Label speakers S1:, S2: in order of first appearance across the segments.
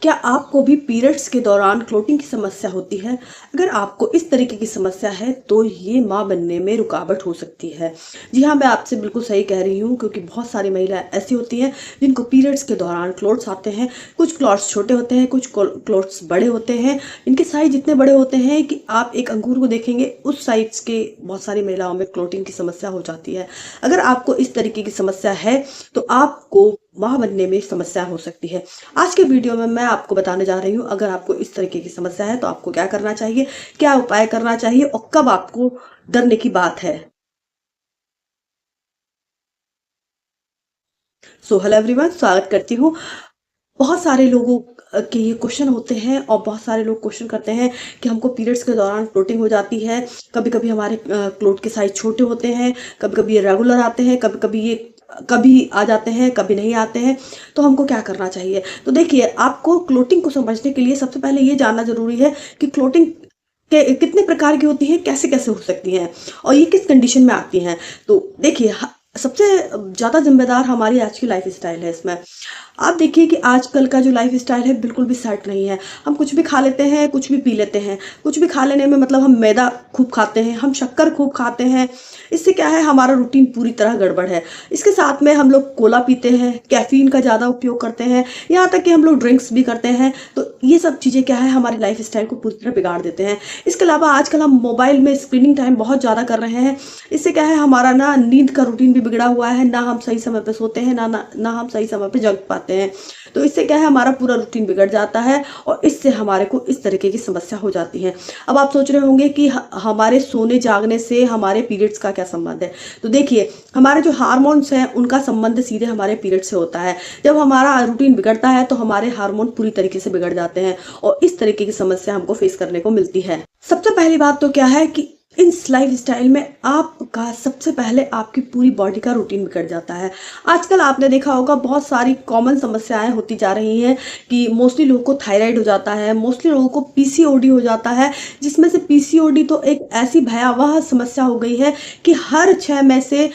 S1: क्या आपको भी पीरियड्स के दौरान क्लोटिंग की समस्या होती है? अगर आपको इस तरीके की समस्या है तो ये माँ बनने में रुकावट हो सकती है। जी हाँ, मैं आपसे बिल्कुल सही कह रही हूँ क्योंकि बहुत सारी महिलाएँ ऐसी होती हैं जिनको पीरियड्स के दौरान क्लोट्स आते हैं। कुछ क्लॉट्स छोटे होते हैं, कुछ क्लॉट्स बड़े होते हैं। इनके साइज़ इतने बड़े होते हैं कि आप एक अंगूर को देखेंगे उस साइज़ के बहुत सारी महिलाओं में क्लोटिंग की समस्या हो जाती है। अगर आपको इस तरीके की समस्या है तो आपको माँ बनने में समस्या हो सकती है। आज के वीडियो में मैं आपको बताने जा रही हूँ अगर आपको इस तरीके की समस्या है तो आपको क्या करना चाहिए, क्या उपाय करना चाहिए और कब आपको डरने की बात है। सो हेलो एवरीवन, स्वागत करती हूँ। बहुत सारे लोगों के ये क्वेश्चन होते हैं और बहुत सारे लोग क्वेश्चन करते हैं कि हमको पीरियड्स के दौरान क्लोटिंग हो जाती है। कभी कभी हमारे क्लोट के साइज छोटे होते हैं, कभी कभी ये रेगुलर आते हैं, कभी कभी ये कभी आ जाते हैं, कभी नहीं आते हैं। तो हमको क्या करना चाहिए? तो देखिए, आपको क्लोटिंग को समझने के लिए सबसे पहले ये जानना जरूरी है कि क्लोटिंग के कितने प्रकार की होती है, कैसे कैसे हो सकती हैं और ये किस कंडीशन में आती हैं। तो देखिए, सबसे ज़्यादा जिम्मेदार हमारी आज की लाइफ स्टाइल है इसमें। आप देखिए कि आजकल का जो लाइफ स्टाइल है बिल्कुल भी सेट नहीं है। हम कुछ भी खा लेते हैं, कुछ भी पी लेते हैं। कुछ भी खा लेने में मतलब हम मैदा खूब खाते हैं, हम शक्कर खूब खाते हैं। इससे क्या है, हमारा रूटीन पूरी तरह गड़बड़ है। इसके साथ में हम लोग कोला पीते हैं, कैफीन का ज़्यादा उपयोग करते हैं, यहाँ तक कि हम लोग ड्रिंक्स भी करते हैं। तो ये सब चीज़ें क्या है, हमारी लाइफ स्टाइल को पूरी तरह बिगाड़ देते हैं। इसके अलावा आजकल हम मोबाइल में स्क्रीनिंग टाइम बहुत ज़्यादा कर रहे हैं। इससे क्या है, हमारा ना नींद का रूटीन भी बिगड़ा हुआ है, ना हम सही समय पे सोते हैं, ना हम सही समय पे जग पाते हैं। तो इससे क्या है, हमारा पूरा रूटीन बिगड़ जाता है और इससे हमारे को इस तरीके की समस्या हो जाती है। अब आप सोच रहे होंगे कि हमारे सोने जागने से हमारे पीरियड्स का क्या संबंध है? तो देखिए, हमारे जो हार्मोन्स हैं उनका संबंध सीधे हमारे पीरियड से होता है। जब हमारा रूटीन बिगड़ता है तो हमारे हार्मोन पूरी तरीके से बिगड़ जाते हैं और इस तरीके की समस्या हमको फेस करने को मिलती है। सबसे पहली बात तो क्या है कि इस लाइफ स्टाइल में आपका सबसे पहले आपकी पूरी बॉडी का रूटीन बिगड़ जाता है। आजकल आपने देखा होगा बहुत सारी कॉमन समस्याएं होती जा रही हैं कि मोस्टली लोगों को थायराइड हो जाता है, मोस्टली लोगों को पीसीओडी हो जाता है। जिसमें से पीसीओडी तो एक ऐसी भयावह समस्या हो गई है कि हर 6 में से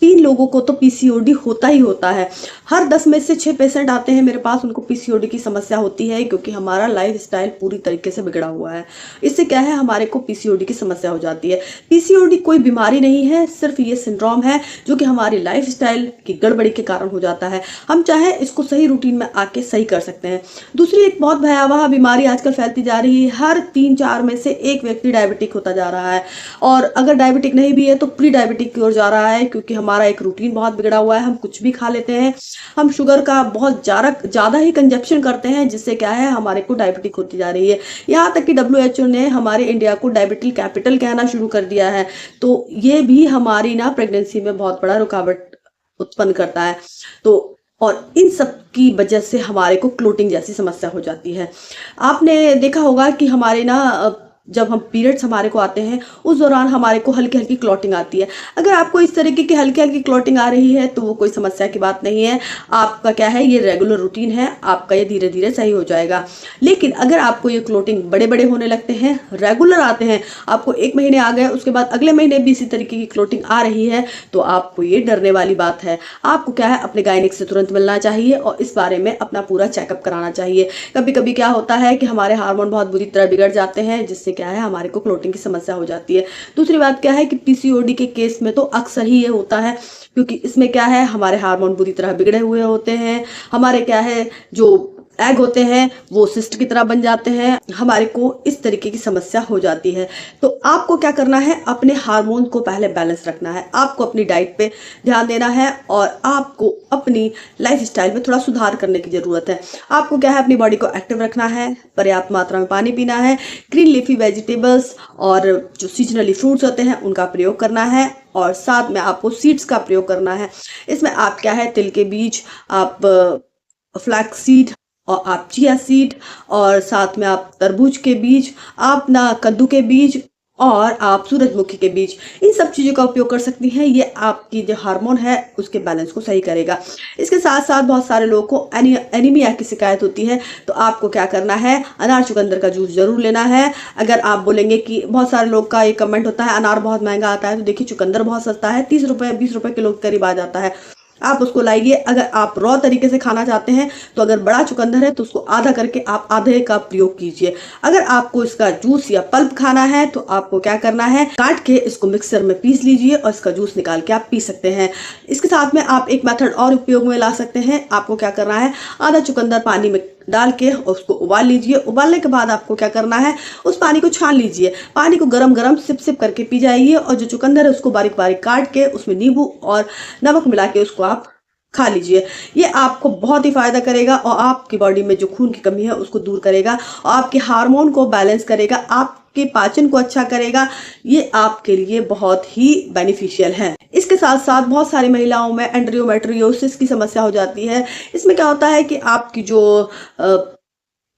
S1: 3 लोगों को तो पीसीओडी होता ही होता है। हर 10 में से 6 पेशेंट आते हैं मेरे पास, उनको पीसीओडी की समस्या होती है क्योंकि हमारा लाइफ स्टाइल पूरी तरीके से बिगड़ा हुआ है। इससे क्या है, हमारे को पीसीओडी की समस्या हो जाती है। पीसीओडी कोई बीमारी नहीं है, सिर्फ ये सिंड्रोम है जो कि हमारी लाइफ स्टाइल की गड़बड़ी के कारण हो जाता है। हम चाहे इसको सही रूटीन में आके सही कर सकते हैं। दूसरी एक बहुत भयावह बीमारी आजकल फैलती जा रही है, हर 3-4 में से एक व्यक्ति डायबिटिक होता जा रहा है। और अगर डायबिटिक नहीं भी है तो प्री डायबिटिक की ओर जा रहा है क्योंकि हमारा एक रूटीन बहुत बिगड़ा हुआ है। हम कुछ भी खा लेते हैं, हम शुगर का बहुत ज़्यादा ही कंजप्शन करते हैं, जिससे क्या है, हमारे को डायबिटिक होती जा रही है। यहाँ तक कि WHO ने हमारे इंडिया को डायबिटिक कैपिटल कहना शुरू कर दिया है। तो ये भी हमारी ना प्रेगनेंसी में बहुत बड़ा रुकावट उत्पन्न करता है। तो और इन सब की वजह से हमारे को क्लोटिंग जैसी समस्या हो जाती है। आपने देखा होगा कि हमारे ना जब हम पीरियड्स हमारे को आते हैं उस दौरान हमारे को हल्की हल्की क्लॉटिंग आती है। अगर आपको इस तरीके की हल्की हल्की क्लॉटिंग आ रही है तो वो कोई समस्या की बात नहीं है। आपका क्या है, ये रेगुलर रूटीन है, आपका ये धीरे धीरे सही हो जाएगा। लेकिन अगर आपको ये क्लॉटिंग बड़े बड़े होने लगते हैं, रेगुलर आते हैं, आपको 1 महीने आ गए, उसके बाद अगले महीने भी इसी तरीके की क्लॉटिंग आ रही है, तो आपको ये डरने वाली बात है। आपको क्या है, अपने गायनिक से तुरंत मिलना चाहिए और इस बारे में अपना पूरा चेकअप कराना चाहिए। कभी कभी क्या होता है कि हमारे हार्मोन बहुत बुरी तरह बिगड़ जाते हैं, जिससे क्या है, हमारे को क्लोटिंग की समस्या हो जाती है। दूसरी बात क्या है कि पीसीओडी के केस में तो अक्सर ही ये होता है क्योंकि इसमें क्या है, हमारे हार्मोन बुरी तरह बिगड़े हुए होते हैं। हमारे क्या है, जो एग होते हैं वो सिस्ट की तरह बन जाते हैं, हमारे को इस तरीके की समस्या हो जाती है। तो आपको क्या करना है, अपने हार्मोन को पहले बैलेंस रखना है, आपको अपनी डाइट पे ध्यान देना है और आपको अपनी लाइफ स्टाइल में थोड़ा सुधार करने की ज़रूरत है। आपको क्या है, अपनी बॉडी को एक्टिव रखना है, पर्याप्त मात्रा में पानी पीना है, ग्रीन लीफी वेजिटेबल्स और जो सीजनली फ्रूट्स होते हैं उनका प्रयोग करना है और साथ में आपको सीड्स का प्रयोग करना है। इसमें आप क्या है, तिल के बीज, आप फ्लैक्स सीड और आप चिया सीड और साथ में आप तरबूज के बीज, आप ना कद्दू के बीज और आप सूरजमुखी के बीज, इन सब चीज़ों का उपयोग कर सकती हैं। ये आपकी जो हार्मोन है उसके बैलेंस को सही करेगा। इसके साथ साथ बहुत सारे लोगों को एनीमिया की शिकायत होती है, तो आपको क्या करना है, अनार चुकंदर का जूस जरूर लेना है। अगर आप बोलेंगे कि बहुत सारे लोग का ये कमेंट होता है अनार बहुत महंगा आता है, तो देखिए चुकंदर बहुत सस्ता है, 30 रुपये 20 रुपये किलो के करीब आ जाता है। आप उसको लाइए। अगर आप रॉ तरीके से खाना चाहते हैं तो अगर बड़ा चुकंदर है तो उसको आधा करके आप आधे का प्रयोग कीजिए। अगर आपको इसका जूस या पल्प खाना है तो आपको क्या करना है, काट के इसको मिक्सर में पीस लीजिए और इसका जूस निकाल के आप पी सकते हैं। इसके साथ में आप एक मेथड और उपयोग में ला सकते हैं। आपको क्या करना है, आधा चुकंदर पानी में डाल के उसको उबाल लीजिए। उबालने के बाद आपको क्या करना है, उस पानी को छान लीजिए। पानी को गरम गरम सिप सिप करके पी जाइए और जो चुकंदर है उसको बारीक बारीक काट के उसमें नींबू और नमक मिला के उसको आप खा लीजिए। ये आपको बहुत ही फायदा करेगा और आपकी बॉडी में जो खून की कमी है उसको दूर करेगा और आपके हार्मोन को बैलेंस करेगा, आपके पाचन को अच्छा करेगा। ये आपके लिए बहुत ही बेनिफिशियल है। इसके साथ साथ बहुत सारी महिलाओं में एंड्रोमेट्रियोसिस की समस्या हो जाती है। इसमें क्या होता है कि आपकी जो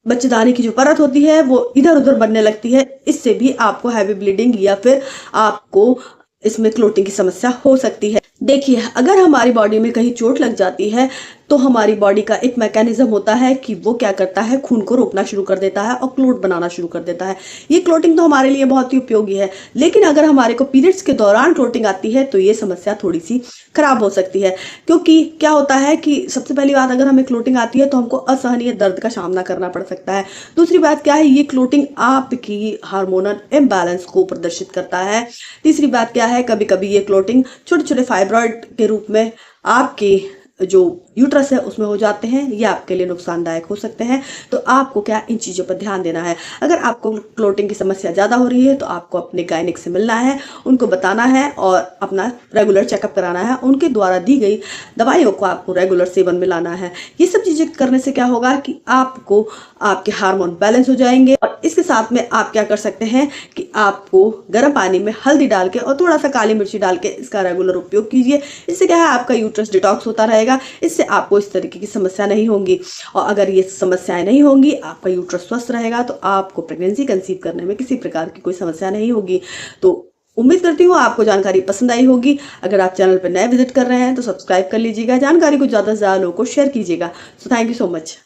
S1: बच्चेदानी की जो परत होती है वो इधर उधर बनने लगती है। इससे भी आपको हैवी ब्लीडिंग या फिर आपको इसमें क्लोटिंग की समस्या हो सकती है। देखिए, अगर हमारी बॉडी में कहीं चोट लग जाती है तो हमारी बॉडी का एक मैकेनिज्म होता है कि वो क्या करता है, खून को रोकना शुरू कर देता है और क्लोट बनाना शुरू कर देता है। ये क्लोटिंग तो हमारे लिए बहुत ही उपयोगी है, लेकिन अगर हमारे को पीरियड्स के दौरान क्लोटिंग आती है तो ये समस्या थोड़ी सी खराब हो सकती है। क्योंकि क्या होता है कि सबसे पहली बात, अगर हमें क्लोटिंग आती है तो हमको असहनीय दर्द का सामना करना पड़ सकता है। दूसरी बात क्या है, ये क्लोटिंग आपकी हार्मोनल इम्बैलेंस को प्रदर्शित करता है। तीसरी बात क्या है, कभी कभी ये क्लोटिंग छोटे छोटे फाइब्रॉइड के रूप में आपके जो यूट्रस है उसमें हो जाते हैं। ये आपके लिए नुकसानदायक हो सकते हैं। तो आपको क्या इन चीज़ों पर ध्यान देना है। अगर आपको क्लोटिंग की समस्या ज़्यादा हो रही है तो आपको अपने गायनिक से मिलना है, उनको बताना है और अपना रेगुलर चेकअप कराना है। उनके द्वारा दी गई दवाइयों को आपको रेगुलर सेवन में लाना है। ये सब चीज़ें करने से क्या होगा कि आपको आपके हार्मोन बैलेंस हो जाएंगे। और इसके साथ में आप क्या कर सकते हैं कि आपको गर्म पानी में हल्दी डाल के और थोड़ा सा काली मिर्ची डाल के इसका रेगुलर उपयोग कीजिए। इससे क्या है, आपका यूट्रस डिटॉक्स होता रहेगा। इससे आपको इस तरीके की समस्या नहीं होंगी। और अगर ये समस्याएं नहीं होंगी, आपका यूट्रस स्वस्थ रहेगा, तो आपको प्रेगनेंसी कंसीव करने में किसी प्रकार की कोई समस्या नहीं होगी। तो उम्मीद करती हूँ आपको जानकारी पसंद आई होगी। अगर आप चैनल पर नए विजिट कर रहे हैं तो सब्सक्राइब कर लीजिएगा। जानकारी को ज़्यादा से ज़्यादा लोगों को शेयर कीजिएगा। So thank you so much.